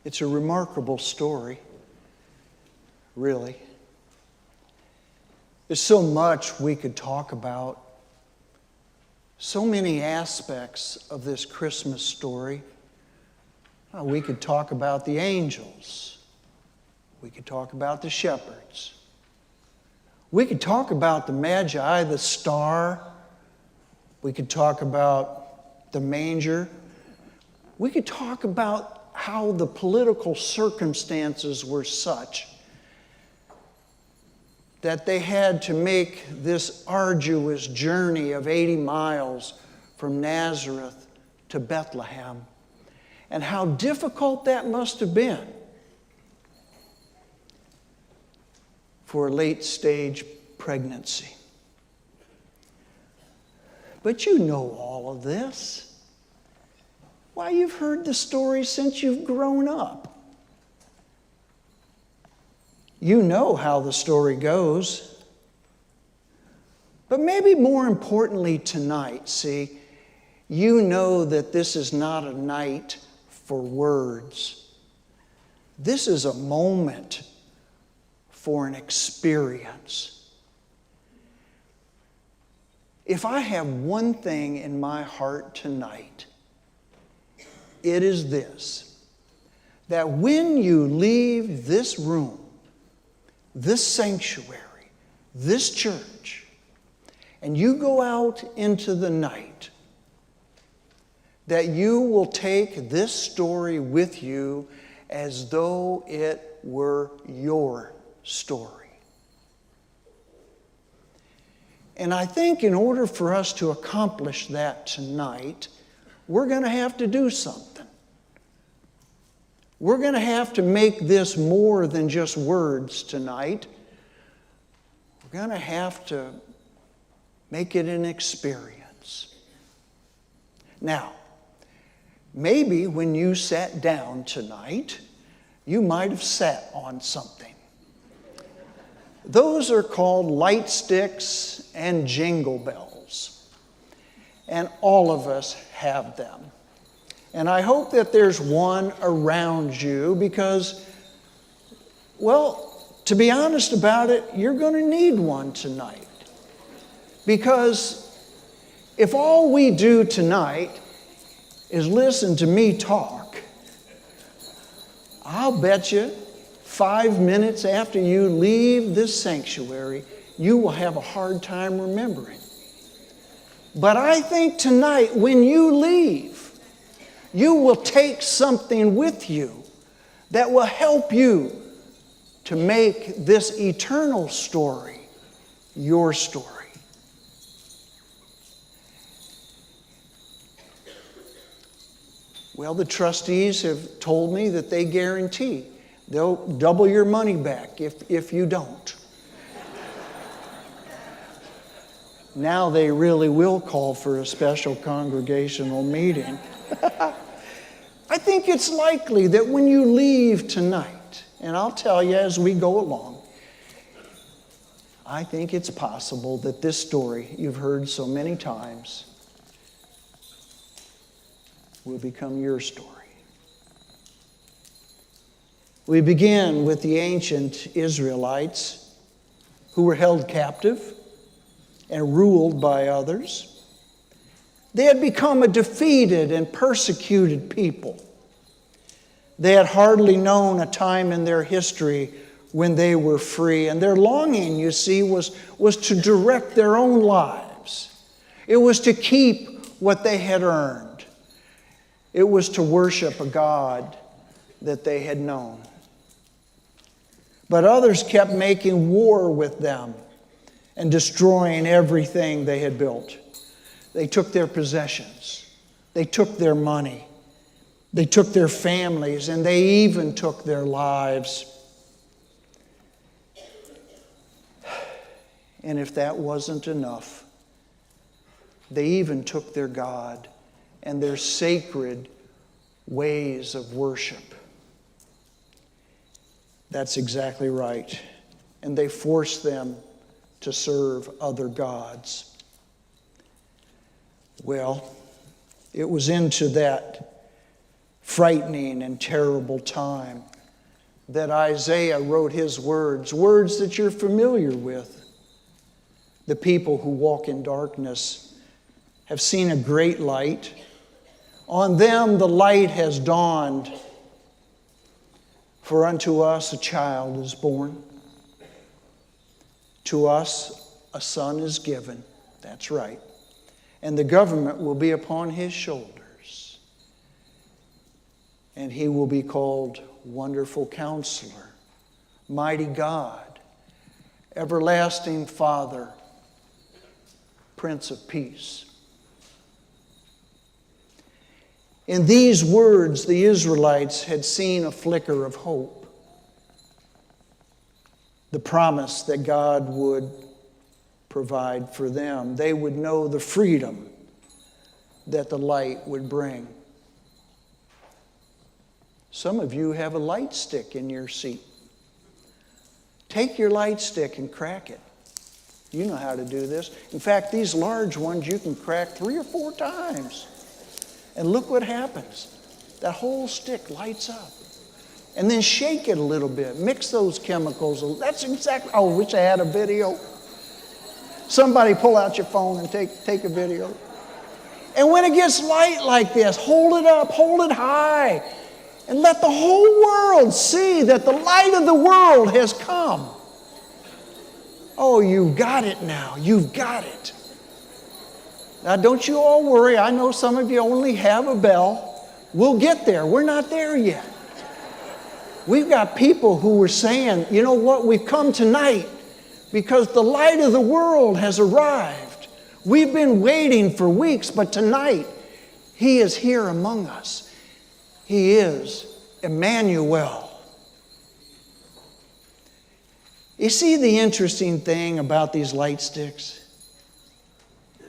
It's a remarkable story, really. There's so much we could talk about, so many aspects of this Christmas story. We could talk about the angels. We could talk about the shepherds. We could talk about the Magi, the star. We could talk about the manger. We could talk about how the political circumstances were such that they had to make this arduous journey of 80 miles from Nazareth to Bethlehem, and how difficult that must have been for a late-stage pregnancy. But you know all of this. Why, you've heard the story since you've grown up. You know how the story goes. But maybe more importantly tonight, see, you know that this is not a night for words. This is a moment for an experience. If I have one thing in my heart tonight, it is this: that when you leave this room, this sanctuary, this church, and you go out into the night, that you will take this story with you as though it were your story. And I think in order for us to accomplish that tonight, we're going to have to do something. We're going to have to make this more than just words tonight. We're going to have to make it an experience. Now, maybe when you sat down tonight, you might have sat on something. Those are called light sticks and jingle bells. And all of us have them. And I hope that there's one around you because, well, to be honest about it, you're going to need one tonight. Because if all we do tonight is listen to me talk, I'll bet you 5 minutes after you leave this sanctuary, you will have a hard time remembering. But I think tonight, when you leave, you will take something with you that will help you to make this eternal story your story. Well, the trustees have told me that they guarantee they'll double your money back if you don't. Now they really will call for a special congregational meeting. I think it's likely that when you leave tonight, and I'll tell you as we go along, I think it's possible that this story you've heard so many times will become your story. We begin with the ancient Israelites who were held captive and ruled by others. They had become a defeated and persecuted people. They had hardly known a time in their history when they were free. And their longing, you see, was to direct their own lives. It was to keep what they had earned. It was to worship a God that they had known. But others kept making war with them and destroying everything they had built. They took their possessions. They took their money. They took their families, and they even took their lives. And if that wasn't enough, they even took their God and their sacred ways of worship. That's exactly right. And they forced them to serve other gods. Well, it was into that frightening and terrible time that Isaiah wrote his words that you're familiar with. The people who walk in darkness have seen a great light. On them the light has dawned. For unto us a child is born. To us a son is given. That's right. And the government will be upon his shoulders. And he will be called Wonderful Counselor, Mighty God, Everlasting Father, Prince of Peace. In these words, the Israelites had seen a flicker of hope. The promise that God would provide for them. They would know the freedom that the light would bring. Some of you have a light stick in your seat. Take your light stick and crack it. You know how to do this. In fact, these large ones you can crack 3 or 4 times. And look what happens. That whole stick lights up. And then shake it a little bit. Mix those chemicals. That's exactly, I wish I had a video. Somebody pull out your phone and take a video. And when it gets light like this, hold it up, hold it high. And let the whole world see that the light of the world has come. Oh, you've got it now. You've got it. Now, don't you all worry. I know some of you only have a bell. We'll get there. We're not there yet. We've got people who were saying, you know what, we've come tonight because the light of the world has arrived. We've been waiting for weeks, but tonight he is here among us. He is Emmanuel. You see the interesting thing about these light sticks?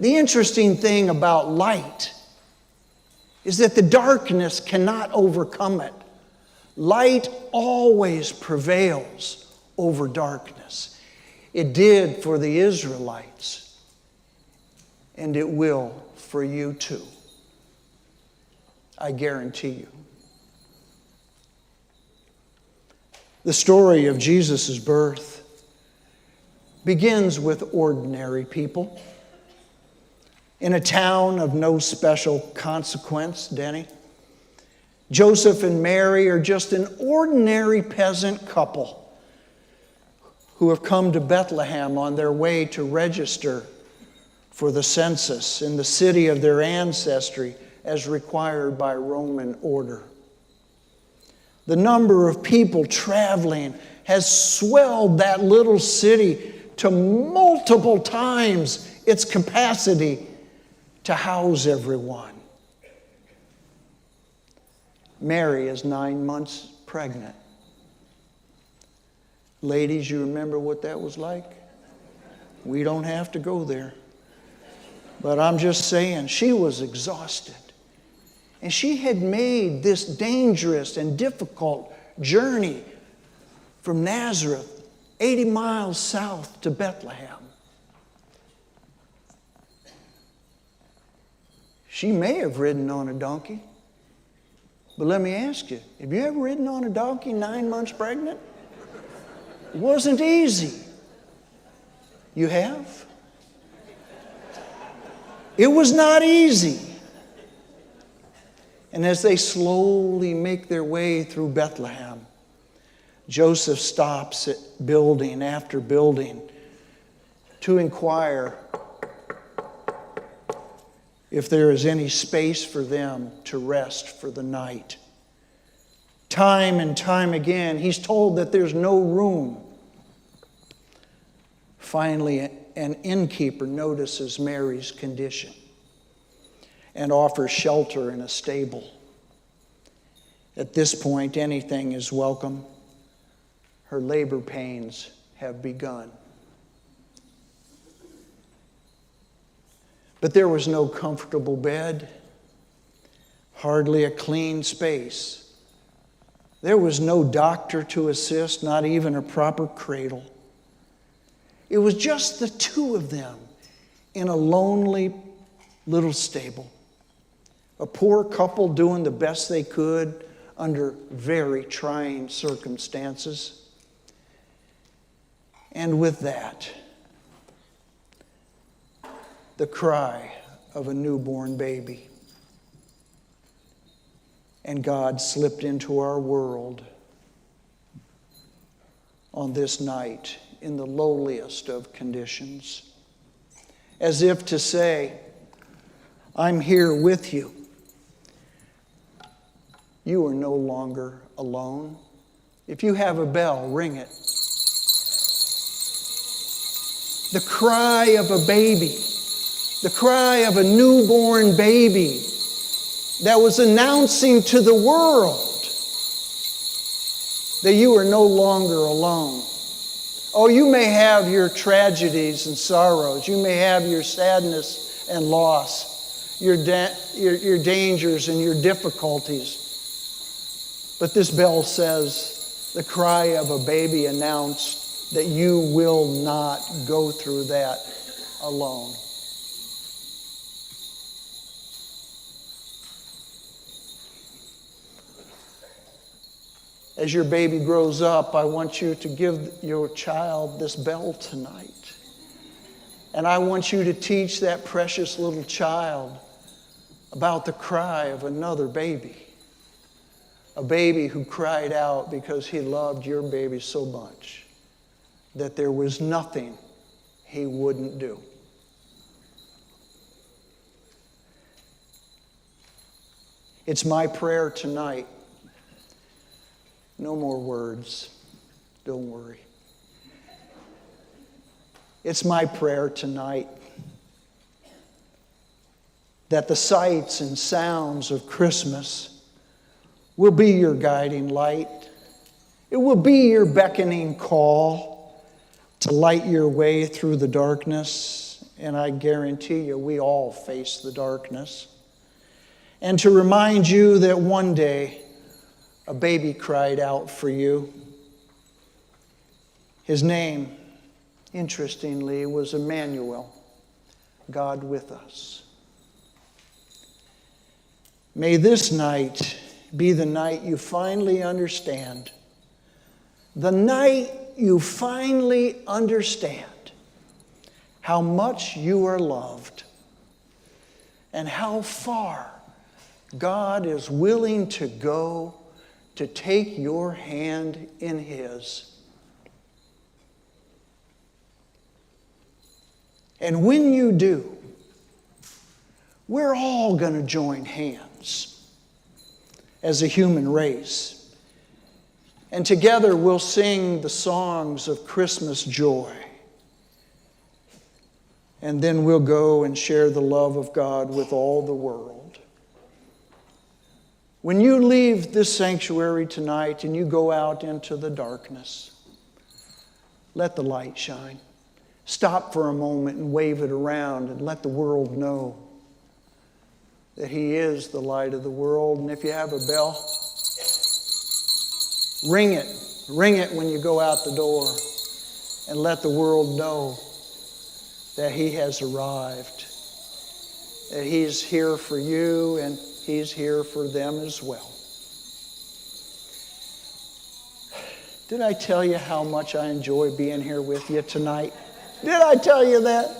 The interesting thing about light is that the darkness cannot overcome it. Light always prevails over darkness. It did for the Israelites, and it will for you too. I guarantee you. The story of Jesus' birth begins with ordinary people in a town of no special consequence, Denny. Joseph and Mary are just an ordinary peasant couple who have come to Bethlehem on their way to register for the census in the city of their ancestry as required by Roman order. The number of people traveling has swelled that little city to multiple times its capacity to house everyone. Mary is 9 months pregnant. Ladies, you remember what that was like? We don't have to go there. But I'm just saying, she was exhausted. And she had made this dangerous and difficult journey from Nazareth, 80 miles south to Bethlehem. She may have ridden on a donkey. But let me ask you, have you ever ridden on a donkey 9 months pregnant? It wasn't easy. You have? It was not easy. And as they slowly make their way through Bethlehem, Joseph stops at building after building to inquire if there is any space for them to rest for the night. Time and time again, he's told that there's no room. Finally, an innkeeper notices Mary's condition and offers shelter in a stable. At this point, anything is welcome. Her labor pains have begun. But there was no comfortable bed, hardly a clean space. There was no doctor to assist, not even a proper cradle. It was just the two of them in a lonely little stable A poor couple doing the best they could under very trying circumstances. And with that, the cry of a newborn baby. And God slipped into our world on this night in the lowliest of conditions, as if to say, I'm here with you. You are no longer alone. If you have a bell, ring it. The cry of a baby, the cry of a newborn baby that was announcing to the world that you are no longer alone. Oh, you may have your tragedies and sorrows. You may have your sadness and loss, your dangers and your difficulties. But this bell says the cry of a baby announced that you will not go through that alone. As your baby grows up, I want you to give your child this bell tonight. And I want you to teach that precious little child about the cry of another baby. A baby who cried out because he loved your baby so much that there was nothing he wouldn't do. It's my prayer tonight. No more words. Don't worry. It's my prayer tonight that the sights and sounds of Christmas will be your guiding light. It will be your beckoning call to light your way through the darkness. And I guarantee you, we all face the darkness. And to remind you that one day, a baby cried out for you. His name, interestingly, was Emmanuel, God with us. May this night be the night you finally understand. The night you finally understand how much you are loved and how far God is willing to go to take your hand in His. And when you do, we're all going to join hands as a human race. And together we'll sing the songs of Christmas joy. And then we'll go and share the love of God with all the world. When you leave this sanctuary tonight and you go out into the darkness, let the light shine. Stop for a moment and wave it around and let the world know that He is the light of the world. And if you have a bell, ring it. Ring it when you go out the door and let the world know that He has arrived, that He's here for you and He's here for them as well. Did I tell you how much I enjoy being here with you tonight? Did I tell you that?